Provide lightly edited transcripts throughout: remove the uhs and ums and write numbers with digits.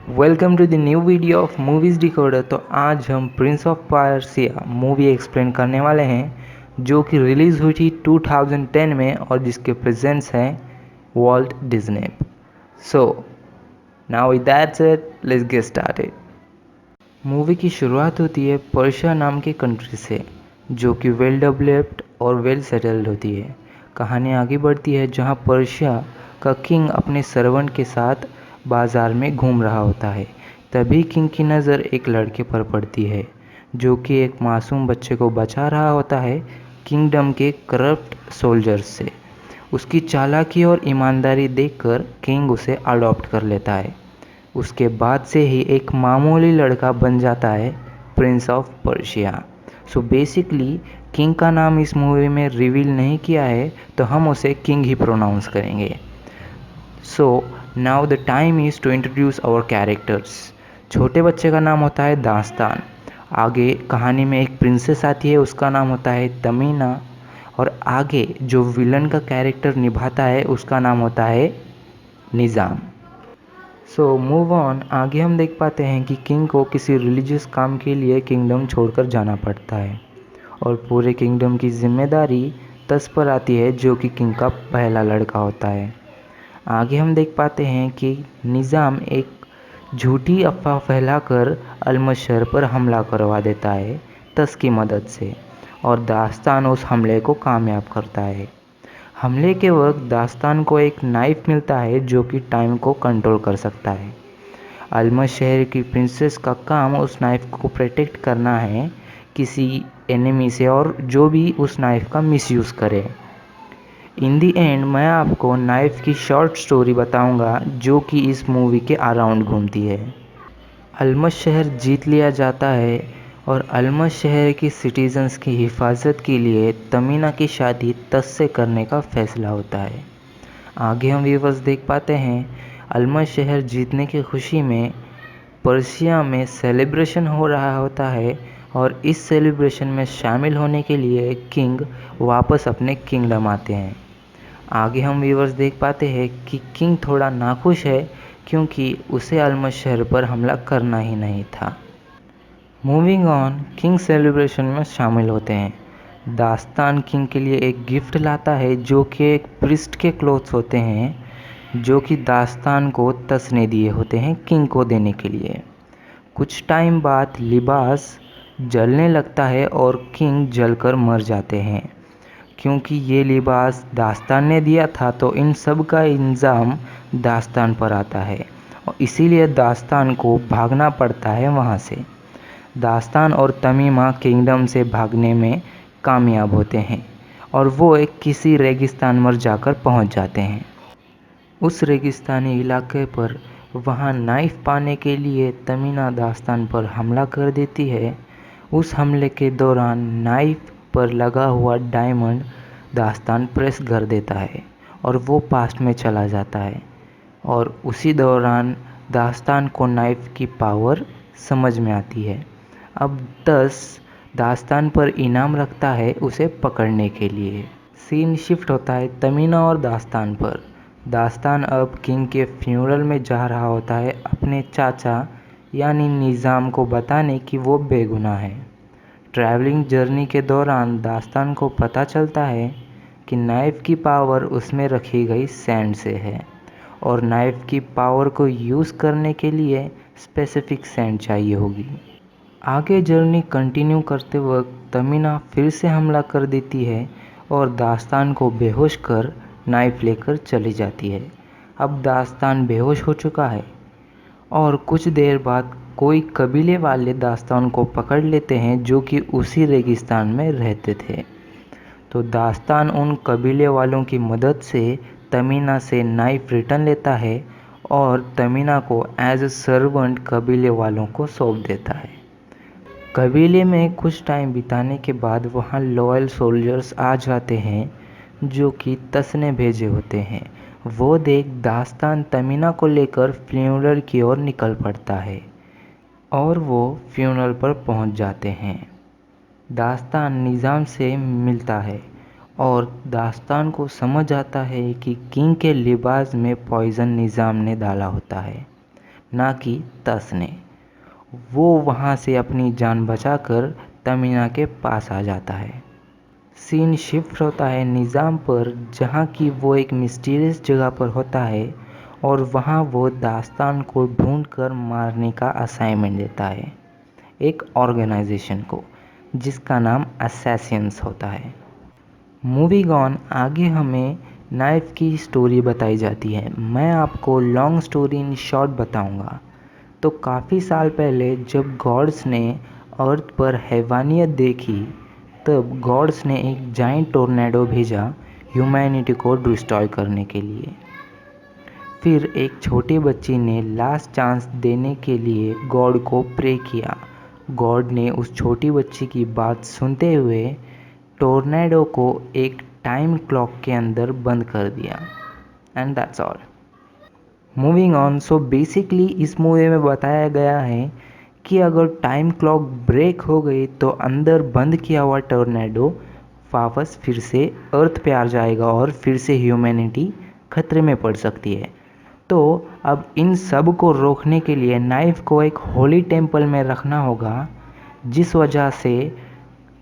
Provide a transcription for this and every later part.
Welcome to the new video of Movies Decoder. तो आज हम Prince of Persia movie explain करने वाले हैं जो कि रिलीज़ हुई थी 2010 में और जिसके प्रेजेंट्स हैं Walt Disney. So now with that said let's get started. Movie की शुरुआत होती है पर्शिया नाम के कंट्री से जो कि वेल डेवलप्ड और वेल सेटल्ड होती है। कहानी आगे बढ़ती है जहां पर्शिया का किंग अपने सर्वेंट के साथ बाज़ार में घूम रहा होता है। तभी किंग की नज़र एक लड़के पर पड़ती है जो कि एक मासूम बच्चे को बचा रहा होता है किंगडम के करप्ट सोल्जर्स से। उसकी चालाकी और ईमानदारी देखकर किंग उसे अडॉप्ट कर लेता है। उसके बाद से ही एक मामूली लड़का बन जाता है Prince of Persia. So basically king का नाम इस मूवी में रिवील नहीं किया है तो हम उसे किंग ही प्रोनाउंस करेंगे। So now the time is to introduce our characters. छोटे बच्चे का नाम होता है दास्तान। आगे कहानी में एक प्रिंसेस आती है, उसका नाम होता है तमीना। और आगे जो विलन का कैरेक्टर निभाता है उसका नाम होता है निज़ाम। So move on. आगे हम देख पाते हैं कि किंग को किसी रिलीजियस काम के लिए किंगडम छोड़कर जाना पड़ता है और पूरे किंगडम की जिम्मेदारी तस पर आती है जो कि किंग का पहला लड़का होता है। आगे हम देख पाते हैं कि निज़ाम एक झूठी अफवाह फैलाकर अल्मज शहर पर हमला करवा देता है तस की मदद से और दास्तान उस हमले को कामयाब करता है। हमले के वक्त दास्तान को एक नाइफ मिलता है जो कि टाइम को कंट्रोल कर सकता है। अल्मज शहर की प्रिंसेस का काम उस नाइफ को प्रोटेक्ट करना है किसी एनिमी से और जो भी उस नाइफ का मिसयूज़ करे। इन दी एंड मैं आपको नाइफ की शॉर्ट स्टोरी बताऊंगा जो कि इस मूवी के अराउंड घूमती है। अल्मज शहर जीत लिया जाता है और अल्मज शहर की सिटीजन्स की हिफाजत के लिए तमीना की शादी तस से करने का फैसला होता है। आगे हम व्यूवर्स देख पाते हैं अल्मज शहर जीतने की खुशी में पर्सिया में सेलिब्रेशन हो रहा होता है और इस सेलिब्रेशन में शामिल होने के लिए किंग वापस अपने किंगडम आते हैं। आगे हम व्यूवर्स देख पाते हैं कि किंग थोड़ा नाखुश है क्योंकि उसे अल्मज शहर पर हमला करना ही नहीं था। मूविंग ऑन, किंग सेलिब्रेशन में शामिल होते हैं। दास्तान किंग के लिए एक गिफ्ट लाता है जो कि एक प्रिस्ट के क्लोथ्स होते हैं जो कि दास्तान को तस ने दिए होते हैं किंग को देने के लिए। कुछ टाइम बाद लिबास जलने लगता है और किंग जलकर मर जाते हैं। क्योंकि ये लिबास दास्तान ने दिया था तो इन सब का इल्ज़ाम दास्तान पर आता है और इसीलिए दास्तान को भागना पड़ता है वहाँ से। दास्तान और तमीमा किंगडम से भागने में कामयाब होते हैं और वो एक किसी रेगिस्तान में जाकर पहुँच जाते हैं। उस रेगिस्तानी इलाके पर वहाँ नाइफ पाने के लिए तमीना दास्तान पर हमला कर देती है। उस हमले के दौरान नाइफ पर लगा हुआ डायमंड दास्तान प्रेस कर देता है और वो पास्ट में चला जाता है और उसी दौरान दास्तान को नाइफ की पावर समझ में आती है। अब दास्तान पर इनाम रखता है उसे पकड़ने के लिए। सीन शिफ्ट होता है तमीना और दास्तान पर। दास्तान अब किंग के फ्यूनरल में जा रहा होता है अपने चाचा यानी निज़ाम को बताने कि वो बेगुनाह है। ट्रैवलिंग जर्नी के दौरान दास्तान को पता चलता है कि नाइफ की पावर उसमें रखी गई सैंड से है और नाइफ की पावर को यूज़ करने के लिए स्पेसिफिक सैंड चाहिए होगी। आगे जर्नी कंटिन्यू करते वक्त तमीना फिर से हमला कर देती है और दास्तान को बेहोश कर नाइफ लेकर चली जाती है। अब दास्तान बेहोश हो चुका है और कुछ देर बाद कोई कबीले वाले दास्तान को पकड़ लेते हैं जो कि उसी रेगिस्तान में रहते थे। तो दास्तान उन कबीले वालों की मदद से तमीना से नाइफ रिटर्न लेता है और तमीना को एज अ सर्वेंट कबीले वालों को सौंप देता है। कबीले में कुछ टाइम बिताने के बाद वहाँ लॉयल सोल्जर्स आ जाते हैं जो कि तस ने भेजे होते हैं। वो देख दास्तान तमीना को लेकर फ्यूनरल की ओर निकल पड़ता है और वो फ्यूनरल पर पहुंच जाते हैं। दास्तान निज़ाम से मिलता है और दास्तान को समझ आता है कि किंग के लिबास में पॉइज़न निज़ाम ने डाला होता है। ना कि तस ने। वो वहाँ से अपनी जान बचाकर तमीना के पास आ जाता है। सीन शिफ्ट होता है निज़ाम पर, जहाँ की वो एक मिस्टीरियस जगह पर होता है और वहाँ वो दास्तान को ढूंढकर मारने का असाइनमेंट देता है एक ऑर्गेनाइजेशन को, जिसका नाम असैसिन्स होता है। मूविंग ऑन, आगे हमें नाइफ की स्टोरी बताई जाती है। मैं आपको लॉन्ग स्टोरी इन शॉर्ट बताऊंगा। तो काफ़ी साल पहले जब गॉड्स ने अर्थ पर हैवानियत देखी, तब गॉड्स ने एक जाइंट टोर्नेडो भेजा ह्यूमैनिटी को डिस्ट्रॉय करने के लिए। फिर एक छोटी बच्ची ने लास्ट चांस देने के लिए गॉड को प्रे किया। गॉड ने उस छोटी बच्ची की बात सुनते हुए टोर्नेडो को एक टाइम क्लॉक के अंदर बंद कर दिया। And that's all. Moving on, so basically इस मूवी में बताया गया है कि अगर टाइम क्लॉक ब्रेक हो गई तो अंदर बंद किया हुआ टोर्नेडो वापस फिर से अर्थ पे आ जाएगा और फिर से ह्यूमैनिटी खतरे में पड़ सकती है। तो अब इन सब को रोकने के लिए नाइफ को एक होली टेम्पल में रखना होगा, जिस वजह से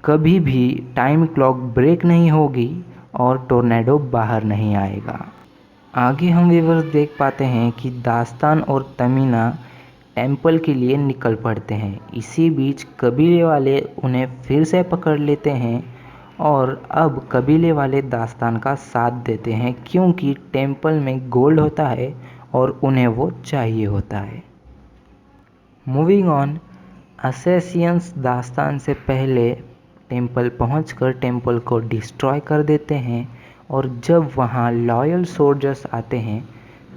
कभी भी टाइम क्लॉक ब्रेक नहीं होगी और टोर्नेडो बाहर नहीं आएगा। आगे हम व्यूअर्स देख पाते हैं कि दास्तान और तमीना टेम्पल के लिए निकल पड़ते हैं। इसी बीच कबीले वाले उन्हें फिर से पकड़ लेते हैं और अब कबीले वाले दास्तान का साथ देते हैं, क्योंकि टेम्पल में गोल्ड होता है और उन्हें वो चाहिए होता है। मूविंग ऑन, असैसियंस दास्तान से पहले टेम्पल पहुंचकर टेम्पल को डिस्ट्रॉय कर देते हैं और जब वहां लॉयल सोल्जर्स आते हैं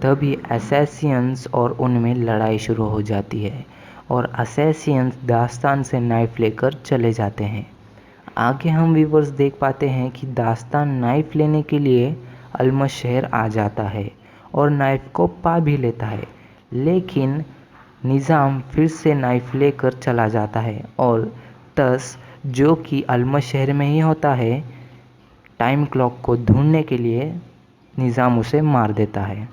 तभी असैसियंस और उनमें लड़ाई शुरू हो जाती है और असैसियंस दास्तान से नाइफ लेकर चले जाते हैं। आगे हम व्यूअर्स देख पाते हैं कि दास्तान नाइफ लेने के लिए अल्मस शहर आ जाता है और नाइफ को पा भी लेता है, लेकिन निज़ाम फिर से नाइफ लेकर चला जाता है और तस, जो कि अल्मस शहर में ही होता है, टाइम क्लॉक को ढूंढने के लिए निज़ाम उसे मार देता है।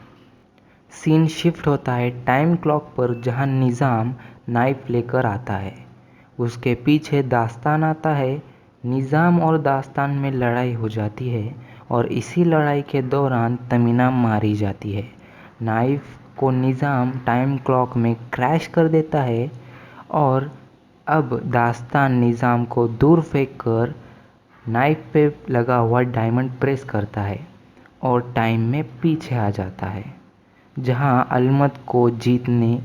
सीन शिफ्ट होता है टाइम क्लॉक पर, जहां निज़ाम नाइफ लेकर आता है। उसके पीछे दास्तान आता है। निज़ाम और दास्तान में लड़ाई हो जाती है और इसी लड़ाई के दौरान तमीना मारी जाती है। नाइफ को निज़ाम टाइम क्लॉक में क्रैश कर देता है और अब दास्तान निज़ाम को दूर फेंक कर नाइफ पे लगा हुआ डायमंड प्रेस करता है और टाइम में पीछे आ जाता है, जहां अलमत को जीतने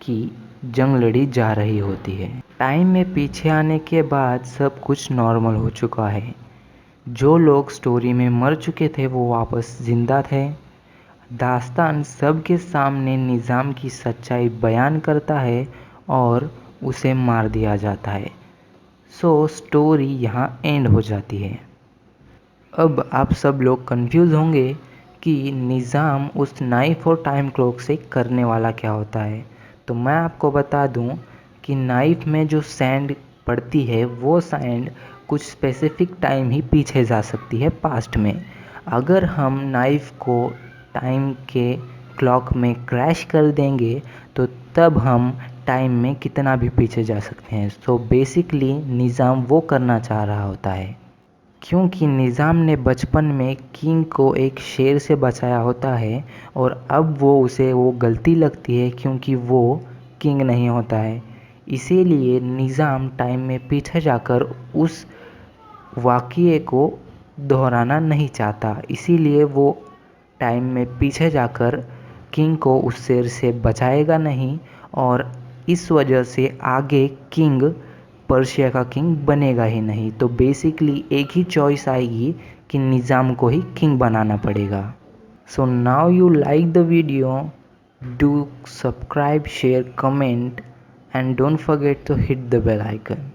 की जंग लड़ी जा रही होती है। टाइम में पीछे आने के बाद सब कुछ नॉर्मल हो चुका है। जो लोग स्टोरी में मर चुके थे वो वापस जिंदा थे। दास्तान सबके सामने निज़ाम की सच्चाई बयान करता है और उसे मार दिया जाता है। सो स्टोरी यहाँ एंड हो जाती है। अब आप सब लोग कंफ्यूज होंगे कि निज़ाम उस नाइफ और टाइम क्लॉक से करने वाला क्या होता है। तो मैं आपको बता दूं कि नाइफ में जो सैंड पड़ती है वो सैंड कुछ स्पेसिफिक टाइम ही पीछे जा सकती है पास्ट में। अगर हम नाइफ को टाइम के क्लॉक में क्रैश कर देंगे तो तब हम टाइम में कितना भी पीछे जा सकते हैं। सो बेसिकली निज़ाम वो करना चाह रहा होता है, क्योंकि निज़ाम ने बचपन में किंग को एक शेर से बचाया होता है और अब उसे वो गलती लगती है क्योंकि वो किंग नहीं होता है। इसीलिए निज़ाम टाइम में पीछे जाकर उस वाक़ये को दोहराना नहीं चाहता। इसीलिए वो टाइम में पीछे जाकर किंग को उस शेर से बचाएगा नहीं और इस वजह से आगे किंग पर्शिया का किंग बनेगा ही नहीं। तो बेसिकली एक ही चॉइस आएगी कि निज़ाम को ही किंग बनाना पड़ेगा। So now you like the video, do subscribe, share, comment and don't forget to hit the bell icon.